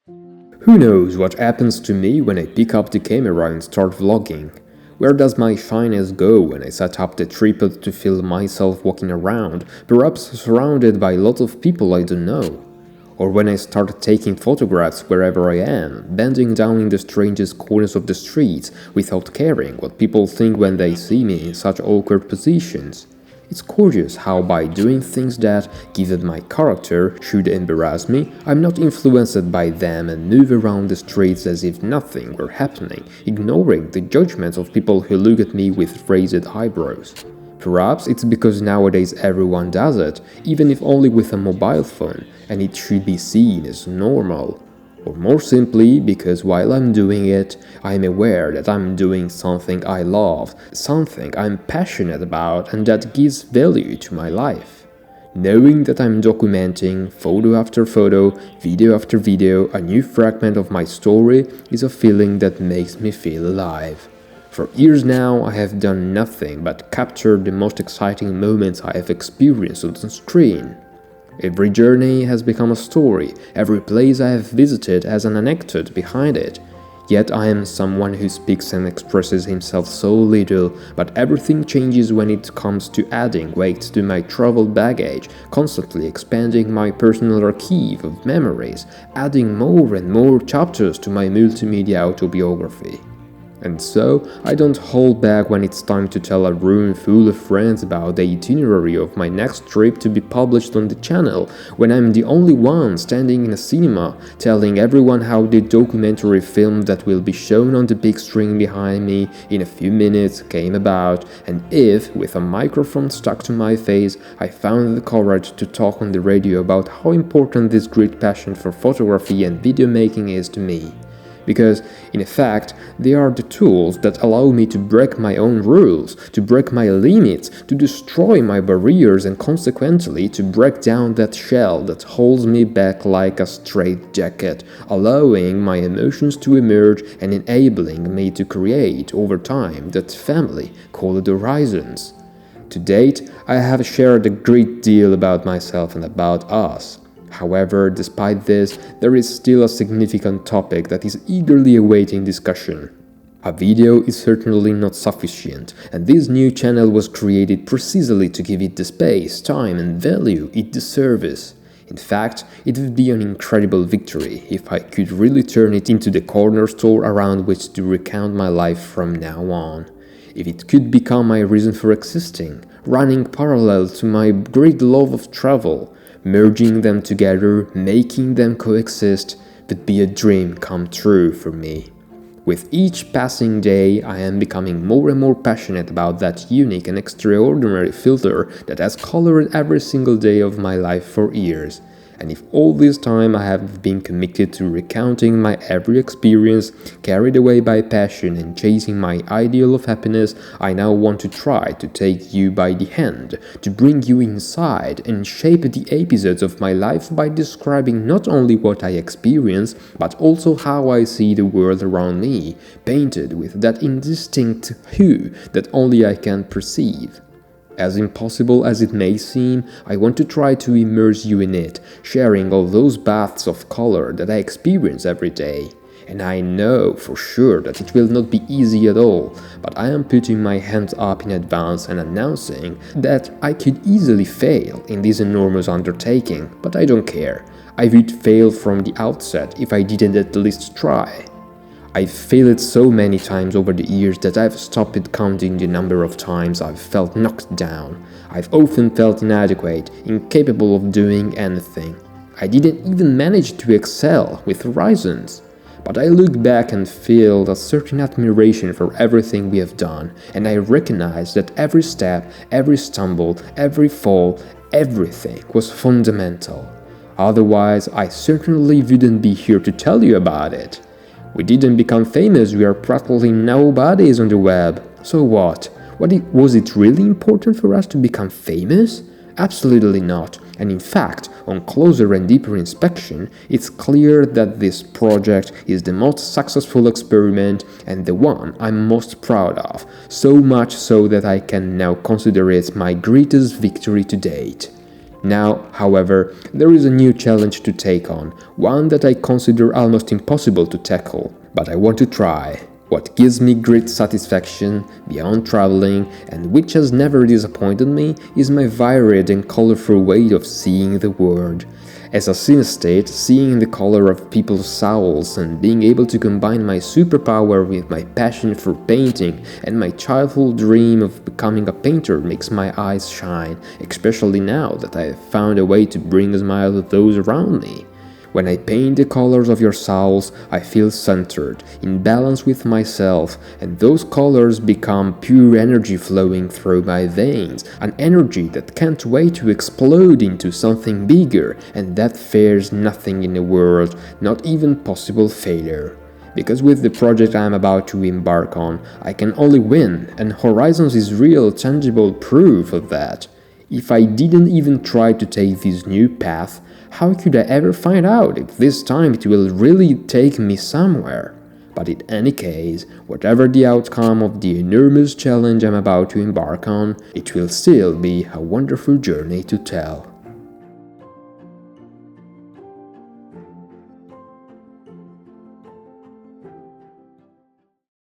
Who knows what happens to me when I pick up the camera and start vlogging? Where does my shyness go when I set up the tripod to film myself walking around, perhaps surrounded by lots of people I don't know? Or when I start taking photographs wherever I am, bending down in the strangest corners of the streets without caring what people think when they see me in such awkward positions? It's curious how by doing things that, given my character, should embarrass me, I'm not influenced by them and move around the streets as if nothing were happening, ignoring the judgments of people who look at me with raised eyebrows. Perhaps it's because nowadays everyone does it, even if only with a mobile phone, and it should be seen as normal. Or more simply, because while I'm doing it, I'm aware that I'm doing something I love, something I'm passionate about and that gives value to my life. Knowing that I'm documenting, photo after photo, video after video, a new fragment of my story is a feeling that makes me feel alive. For years now, I have done nothing but capture the most exciting moments I have experienced on the screen. Every journey has become a story, every place I have visited has an anecdote behind it. Yet I am someone who speaks and expresses himself so little, but everything changes when it comes to adding weight to my travel baggage, constantly expanding my personal archive of memories, adding more and more chapters to my multimedia autobiography. And so, I don't hold back when it's time to tell a room full of friends about the itinerary of my next trip to be published on the channel, when I'm the only one standing in a cinema, telling everyone how the documentary film that will be shown on the big screen behind me in a few minutes came about, and if, with a microphone stuck to my face, I found the courage to talk on the radio about how important this great passion for photography and video making is to me. Because, in effect, they are the tools that allow me to break my own rules, to break my limits, to destroy my barriers and consequently to break down that shell that holds me back like a straitjacket, allowing my emotions to emerge and enabling me to create, over time, that family called horizons. To date, I have shared a great deal about myself and about us. However, despite this, there is still a significant topic that is eagerly awaiting discussion. A video is certainly not sufficient, and this new channel was created precisely to give it the space, time and value it deserves. In fact, it would be an incredible victory if I could really turn it into the corner store around which to recount my life from now on. If it could become my reason for existing, running parallel to my great love of travel, merging them together, making them coexist, would be a dream come true for me. With each passing day, I am becoming more and more passionate about that unique and extraordinary filter that has colored every single day of my life for years. And if all this time I have been committed to recounting my every experience, carried away by passion and chasing my ideal of happiness, I now want to try to take you by the hand, to bring you inside and shape the episodes of my life by describing not only what I experience, but also how I see the world around me, painted with that indistinct hue that only I can perceive. As impossible as it may seem, I want to try to immerse you in it, sharing all those baths of color that I experience every day. And I know for sure that it will not be easy at all, but I am putting my hands up in advance and announcing that I could easily fail in this enormous undertaking, but I don't care. I would fail from the outset if I didn't at least try. I've failed so many times over the years that I've stopped counting the number of times I've felt knocked down. I've often felt inadequate, incapable of doing anything. I didn't even manage to excel with horizons. But I look back and feel a certain admiration for everything we have done, and I recognize that every step, every stumble, every fall, everything was fundamental. Otherwise, I certainly wouldn't be here to tell you about it. We didn't become famous, we are practically nobodies on the web. So what? Was it really important for us to become famous? Absolutely not. And in fact, on closer and deeper inspection, it's clear that this project is the most successful experiment and the one I'm most proud of, so much so that I can now consider it my greatest victory to date. Now, however, there is a new challenge to take on, one that I consider almost impossible to tackle, but I want to try. What gives me great satisfaction, beyond traveling, and which has never disappointed me, is my varied and colorful way of seeing the world. As a synesthete, seeing the color of people's souls and being able to combine my superpower with my passion for painting and my childhood dream of becoming a painter makes my eyes shine, especially now that I have found a way to bring a smile to those around me. When I paint the colors of your souls, I feel centered, in balance with myself, and those colors become pure energy flowing through my veins, an energy that can't wait to explode into something bigger, and that fears nothing in the world, not even possible failure. Because with the project I am about to embark on, I can only win, and Horizons is real, tangible proof of that. If I didn't even try to take this new path, how could I ever find out if this time it will really take me somewhere? But in any case, whatever the outcome of the enormous challenge I'm about to embark on, it will still be a wonderful journey to tell.